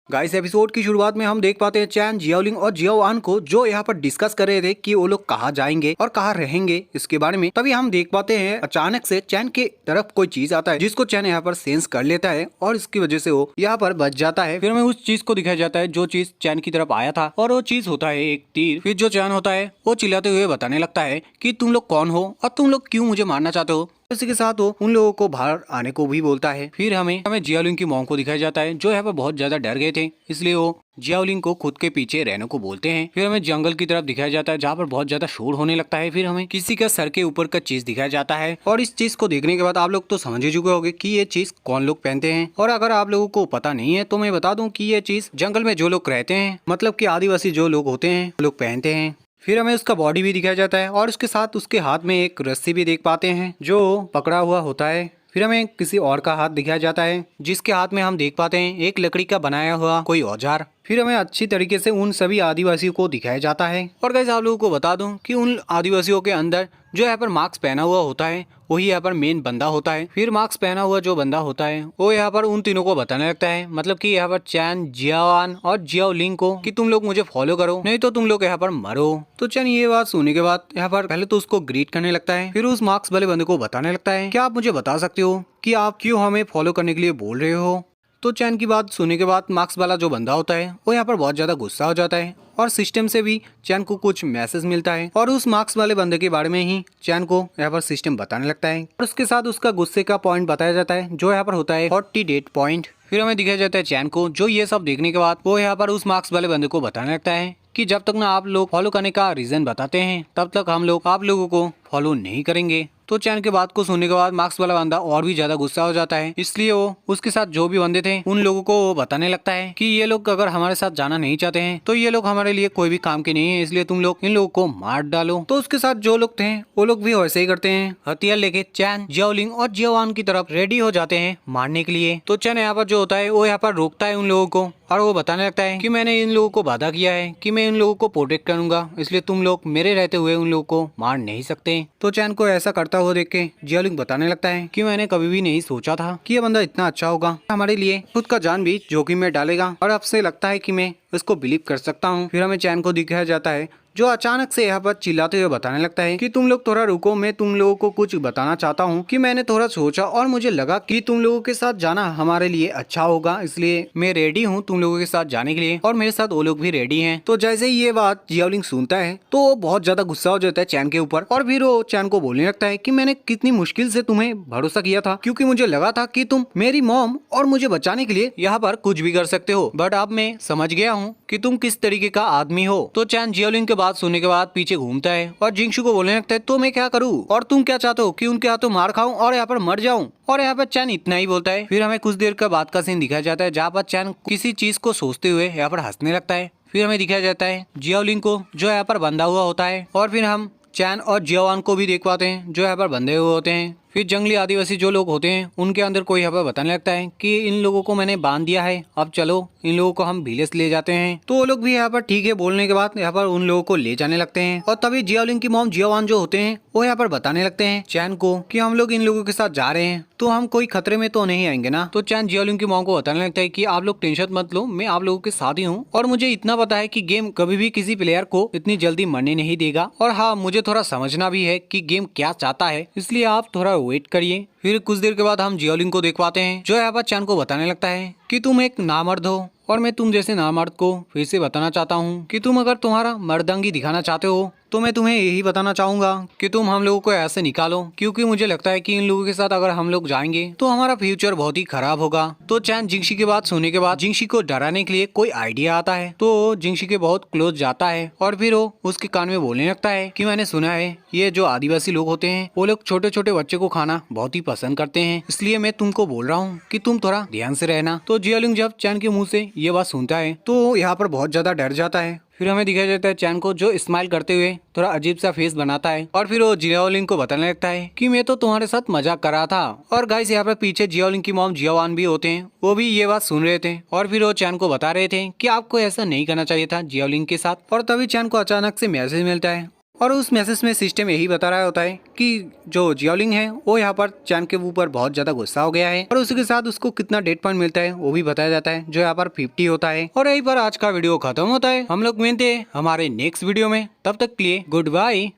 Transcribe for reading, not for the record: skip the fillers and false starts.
Guys episode की शुरुआत में हम देख पाते हैं चैन जियाओलिंग और जियाओआन को जो यहाँ पर डिस्कस कर रहे थे कि वो लोग कहाँ जाएंगे और कहाँ रहेंगे इसके बारे में। तभी हम देख पाते हैं अचानक से चैन के तरफ कोई चीज आता है जिसको चैन यहाँ पर सेंस कर लेता है और इसकी वजह से वो यहाँ पर बच जाता है। फिर हमें उस चीज को दिखाया जाता है जो चीज चैन की तरफ आया था और वो चीज होता है एक तीर। फिर जो चैन होता है वो चिल्लाते हुए बताने लगता है कि तुम लोग कौन हो और तुम लोग क्यों मुझे मारना चाहते हो। इसी के साथ वो उन लोगों को बाहर आने को भी बोलता है। फिर हमें जियाओलिंग की मॉम को दिखाया जाता है जो यहाँ पर बहुत ज्यादा डर गए थे, इसलिए वो जियाओलिंग को खुद के पीछे रहने को बोलते हैं। फिर हमें जंगल की तरफ दिखाया जाता है जहाँ पर बहुत ज्यादा शोर होने लगता है। फिर हमें किसी का सर के ऊपर का चीज दिखाया जाता है और इस चीज को देखने के बाद आप लोग तो समझ ही चुके होंगे कि ये चीज कौन लोग पहनते हैं। और अगर आप लोगों को पता नहीं है तो मैं बता दूं कि ये चीज जंगल में जो लोग रहते हैं, मतलब कि आदिवासी जो लोग होते हैं, लोग पहनते हैं। फिर हमें उसका बॉडी भी दिखाया जाता है और उसके साथ उसके हाथ में एक रस्सी भी देख पाते हैं जो पकड़ा हुआ होता है। फिर हमें किसी और का हाथ दिखाया जाता है जिसके हाथ में हम देख पाते हैं एक लकड़ी का बनाया हुआ कोई औजार। फिर हमें अच्छी तरीके से उन सभी आदिवासियों को दिखाया जाता है। और गाइस आप लोगों को बता दूं कि उन आदिवासियों के अंदर जो यहाँ पर मास्क पहना हुआ होता है वही यहाँ पर मेन बंदा होता है। फिर मास्क पहना हुआ जो बंदा होता है वो यहाँ पर उन तीनों को बताने लगता है, मतलब कि यहाँ पर चैन, जियाओआन और जियाओलिंग को, कि तुम लोग मुझे फॉलो करो नहीं तो तुम लोग यहाँ पर मरो। तो चैन ये बात सुनने के बाद यहाँ पर पहले तो उसको ग्रीट करने लगता है, फिर उस मास्क वाले बंदे को बताने लगता है क्या आप मुझे बता सकते हो कि आप क्यों हमें फॉलो करने के लिए बोल रहे हो। तो चैन की बात सुनने के बाद मार्क्स वाला जो बंदा होता है वो यहाँ पर बहुत ज्यादा गुस्सा हो जाता है और सिस्टम से भी चैन को कुछ मैसेज मिलता है और उस मार्क्स वाले बंदे के बारे में ही चैन को यहाँ पर सिस्टम बताने लगता है और उसके साथ उसका गुस्से का पॉइंट बताया जाता है जो यहाँ पर होता है 40 डेट पॉइंट। फिर हमें दिखाया जाता है चैन को जो ये सब देखने के बाद वो यहाँ पर उस मार्क्स वाले बंदे को बताने लगता है कि जब तक ना आप लोग फॉलो करने का रीजन बताते हैं तब तक हम लोग आप लोगों को फॉलो नहीं करेंगे। तो चैन के बात को सुनने के बाद मार्क्स वाला बंदा और भी ज्यादा गुस्सा हो जाता है, इसलिए वो उसके साथ जो भी बंदे थे उन लोगों को वो बताने लगता है कि ये लोग अगर हमारे साथ जाना नहीं चाहते हैं तो ये लोग हमारे लिए कोई भी काम के नहीं है, इसलिए तुम लोग इन लोगों को मार डालो। तो उसके साथ जो लोग थे वो लोग भी वैसे ही करते हैं, हथियार लेके चैन, जियाओलिंग और जियाओआन की तरफ रेडी हो जाते हैं मारने के लिए। तो चैन यहाँ पर जो होता है वो यहाँ पर रोकता है उन लोगों को और वो बताने लगता है कि मैंने इन लोगों को वादा किया है कि मैं इन लोगों को प्रोटेक्ट करूंगा, इसलिए तुम लोग मेरे रहते हुए उन लोगों को मार नहीं सकते। तो चैन को ऐसा करता हुआ देख के जियाओलिंग बताने लगता है कि मैंने कभी भी नहीं सोचा था कि ये बंदा इतना अच्छा होगा, हमारे लिए खुद का जान भी जोखिम में डालेगा और अब से लगता है कि मैं इसको बिलीव कर सकता हूँ। फिर हमें चैन को दिखाया जाता है जो अचानक से यहाँ पर चिल्लाते हुए बताने लगता है कि तुम लोग थोड़ा रुको, मैं तुम लोगों को कुछ बताना चाहता हूँ कि मैंने थोड़ा सोचा और मुझे लगा कि तुम लोगों के साथ जाना हमारे लिए अच्छा होगा, इसलिए मैं रेडी हूँ तुम लोगों के साथ जाने के लिए और मेरे साथ वो लोग भी रेडी हैं। तो जैसे ही ये बात जियाओलिंग सुनता है तो वो बहुत ज्यादा गुस्सा हो जाता है चैन के ऊपर और फिर वो चैन को बोलने लगता है कि मैंने कितनी मुश्किल से तुम्हें भरोसा किया था क्योंकि मुझे लगा था कि तुम मेरी मॉम और मुझे बचाने के लिए यहाँ पर कुछ भी कर सकते हो, बट अब मैं समझ गया हूँ कि तुम किस तरीके का आदमी हो। तो चैन जियाओलिंग के बात सुनने के बाद पीछे घूमता है और जिंगशू को बोलने लगता है तो मैं क्या करूँ और तुम क्या चाहते हो कि उनके हाथों मार खाऊं और यहाँ पर मर जाऊं। और यहाँ पर चैन इतना ही बोलता है। फिर हमें कुछ देर का बाद का सीन दिखाया जाता है जहाँ पर चैन किसी चीज को सोचते हुए यहाँ पर हंसने लगता है। फिर हमें दिखाया जाता है जियाओलिंग को जो यहाँ पर बंधा हुआ होता है और फिर हम चैन और जियाओआन को भी देख पाते हैं जो यहाँ पर बंधे हुए होते हैं। फिर जंगली आदिवासी जो लोग होते हैं उनके अंदर कोई यहाँ पर बताने लगता है कि इन लोगों को मैंने बांध दिया है, अब चलो इन लोगों को हम विलेज ले जाते हैं। तो वो लोग भी यहाँ पर ठीक है बोलने के बाद यहाँ पर उन लोगों को ले जाने लगते हैं और तभी जियाओलिंग की मॉम जियाओआन जो होते हैं वो यहाँ पर बताने लगते हैं चैन को कि हम लोग इन लोगों के साथ जा रहे हैं तो हम कोई खतरे में तो नहीं आएंगे ना। तो चैन जियाओलिंग की मॉम को बताने लगता है कि आप लोग टेंशन मत लो, मैं आप लोगों के साथ ही हूँ और मुझे इतना पता है कि गेम कभी भी किसी प्लेयर को इतनी जल्दी मरने नहीं देगा और हाँ मुझे थोड़ा समझना भी है कि गेम क्या चाहता है, इसलिए आप थोड़ा वेट करिए। फिर कुछ देर के बाद हम जियाओलिंग को देख पाते हैं जो यहाँ पर चैन को बताने लगता है कि तुम एक नामर्द हो और मैं तुम जैसे नामर्द को फिर से बताना चाहता हूँ कि तुम अगर तुम्हारा मर्दांगी दिखाना चाहते हो तो मैं तुम्हें यही बताना चाहूंगा कि तुम हम लोगों को ऐसे निकालो, क्योंकि मुझे लगता है कि इन लोगों के साथ अगर हम लोग जाएंगे तो हमारा फ्यूचर बहुत ही खराब होगा। तो चैन जिंगशी की बात सुनने के बाद जिंगशी को डराने के लिए कोई आइडिया आता है तो जिंगशी के बहुत क्लोज जाता है और फिर वो उसके कान में बोलने लगता है कि मैंने सुना है ये जो आदिवासी लोग होते हैं वो लोग छोटे छोटे बच्चे को खाना बहुत ही पसंद करते हैं, इसलिए मैं तुमको बोल रहा हूँ कि तुम थोड़ा ध्यान से रहना। तो जियाओलिंग जब चैन के मुंह से ये बात सुनता है तो यहाँ पर बहुत ज्यादा डर जाता है। फिर हमें दिखाया जाता है चैन को जो स्माइल करते हुए थोड़ा अजीब सा फेस बनाता है और फिर वो जियाओलिंग को बताने लगता है कि मैं तो तुम्हारे साथ मजाक कर रहा था। और गाइस यहाँ पर पीछे जियाओलिंग की मॉम जियाओआन भी होते हैं, वो भी ये बात सुन रहे थे और फिर वो चैन को बता रहे थे कि आपको ऐसा नहीं करना चाहिए था जियाओलिंग के साथ। और तभी चैन को अचानक से मैसेज मिलता है और उस मैसेज में सिस्टम यही बता रहा होता है कि जो जियाओलिंग है वो यहाँ पर चैन के ऊपर बहुत ज्यादा गुस्सा हो गया है और उसी के साथ उसको कितना डेट पॉइंट मिलता है वो भी बताया जाता है, जो यहाँ पर 50 होता है। और यहीं पर आज का वीडियो खत्म होता है। हम लोग मिलते हैं हमारे नेक्स्ट वीडियो में, तब तक के लिए गुड बाय।